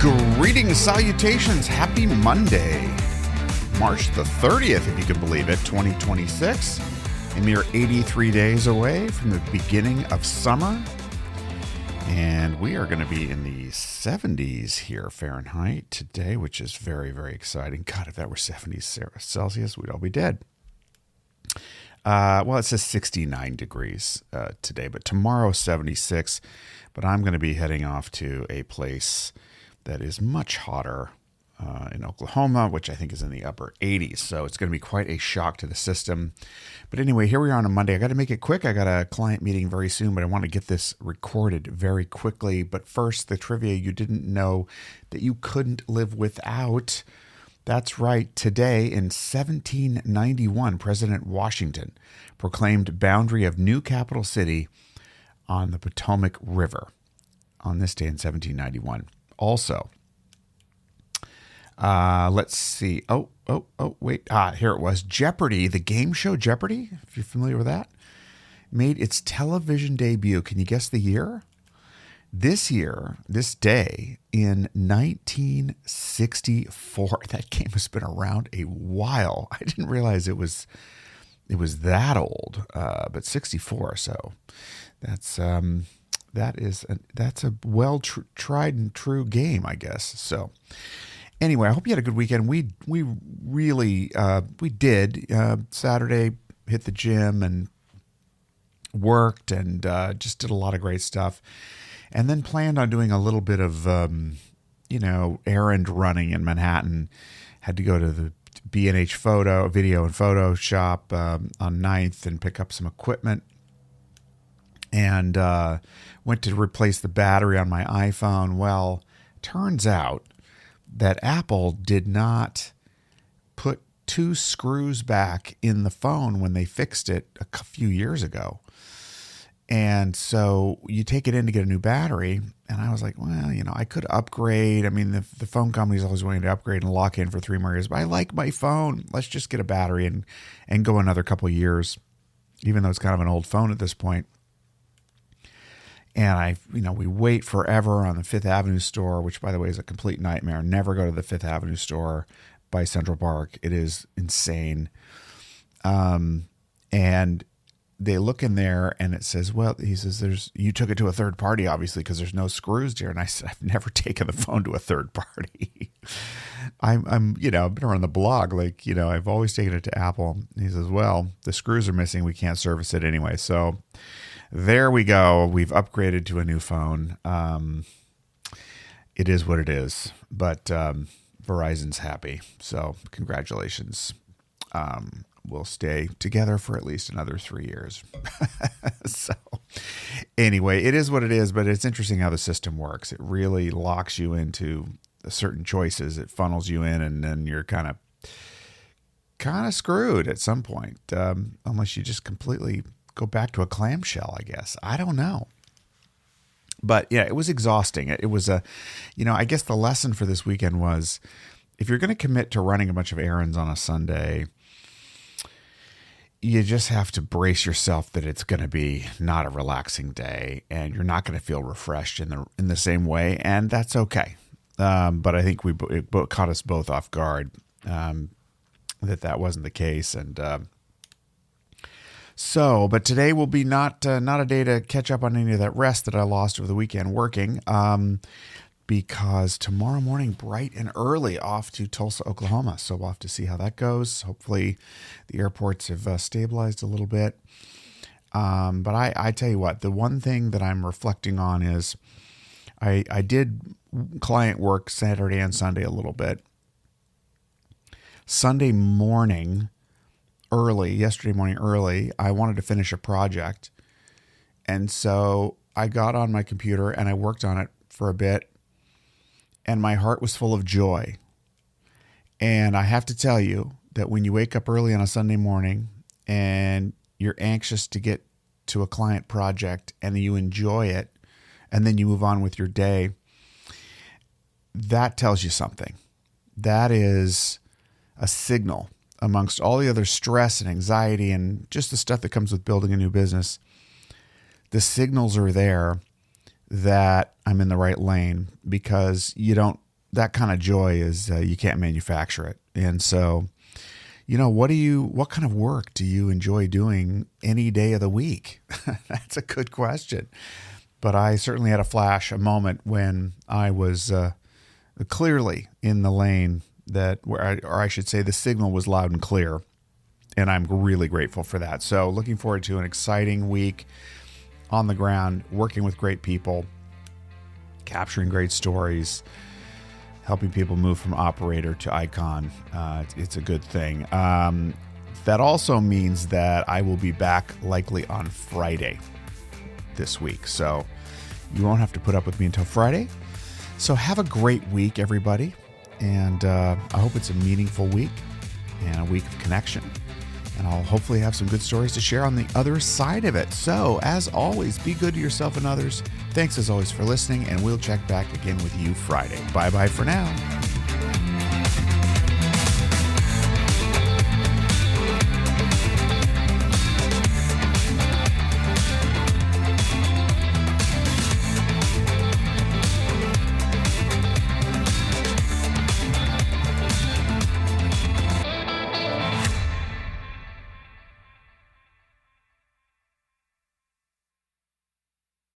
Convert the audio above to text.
Greetings, salutations, happy Monday, March the 30th, if you can believe it, 2026, a mere 83 days away from the beginning of summer, and we are going to be in the 70s here Fahrenheit today, which is very, very exciting. God, if that were 70s Celsius, we'd all be dead. Well, it says 69 degrees today, but tomorrow 76, but I'm going to be heading off to a place that is much hotter in Oklahoma, which I think is in the upper 80s. So it's going to be quite a shock to the system. But anyway, here we are on a Monday. I got to make it quick. I got a client meeting very soon, but I want to get this recorded very quickly. But first, the trivia you didn't know that you couldn't live without. That's right. Today in 1791, President Washington proclaimed boundary of new capital city on the Potomac River on this day in 1791. Also, let's see. Wait. Here it was. Jeopardy, the game show Jeopardy, if you're familiar with that, made its television debut. Can you guess the year? This day in 1964. That game has been around a while. I didn't realize it was that old, but 64. So that's that's a tried and true game, I guess. So anyway, I hope you had a good weekend. We really did. Saturday, hit the gym and worked and just did a lot of great stuff. And then planned on doing a little bit of, errand running in Manhattan. Had to go to the B&H video and photo shop on 9th and pick up some equipment. And went to replace the battery on my iPhone. Well, turns out that Apple did not put 2 screws back in the phone when they fixed it a few years ago. And so you take it in to get a new battery. And I was like, well, I could upgrade. I mean, the phone company's always wanting to upgrade and lock in for 3 more years. But I like my phone. Let's just get a battery and go another couple of years, even though it's kind of an old phone at this point. And we wait forever on the Fifth Avenue store, which, by the way, is a complete nightmare. Never go to the Fifth Avenue store by Central Park. It is insane. And they look in there and it says, well, he says, you took it to a third party, obviously, because there's no screws here. And I said, I've never taken the phone to a third party. I've been around the blog, I've always taken it to Apple. And he says, well, the screws are missing. We can't service it anyway. So there we go. We've upgraded to a new phone. It is what it is, but Verizon's happy. So congratulations. We'll stay together for at least another 3 years. So anyway, it is what it is, but it's interesting how the system works. It really locks you into certain choices. It funnels you in, and then you're kind of screwed at some point, unless you just completely go back to a clamshell, I guess. I don't know. But yeah, it was exhausting. It was I guess the lesson for this weekend was, if you're going to commit to running a bunch of errands on a Sunday, you just have to brace yourself that it's going to be not a relaxing day and you're not going to feel refreshed in the same way. And that's okay. But I think it caught us both off guard, that wasn't the case. And, but today will be not a day to catch up on any of that rest that I lost over the weekend working, because tomorrow morning, bright and early, off to Tulsa, Oklahoma. So we'll have to see how that goes. Hopefully the airports have stabilized a little bit. But I tell you what, the one thing that I'm reflecting on is I did client work Saturday and Sunday a little bit. Yesterday morning early, I wanted to finish a project. And so I got on my computer and I worked on it for a bit. And my heart was full of joy. And I have to tell you that when you wake up early on a Sunday morning and you're anxious to get to a client project and you enjoy it, and then you move on with your day, that tells you something. That is a signal amongst all the other stress and anxiety and just the stuff that comes with building a new business. The signals are there that I'm in the right lane, because you don't that kind of joy is you can't manufacture it. And so, what kind of work do you enjoy doing any day of the week? That's a good question. But I certainly had a moment when I was clearly in the lane or I should say the signal was loud and clear. And I'm really grateful for that. So looking forward to an exciting week on the ground, working with great people, capturing great stories, helping people move from operator to icon. It's a good thing. That also means that I will be back likely on Friday this week. So you won't have to put up with me until Friday. So have a great week, everybody. And I hope it's a meaningful week and a week of connection. And I'll hopefully have some good stories to share on the other side of it. So, as always, be good to yourself and others. Thanks, as always, for listening, and we'll check back again with you Friday. Bye-bye for now.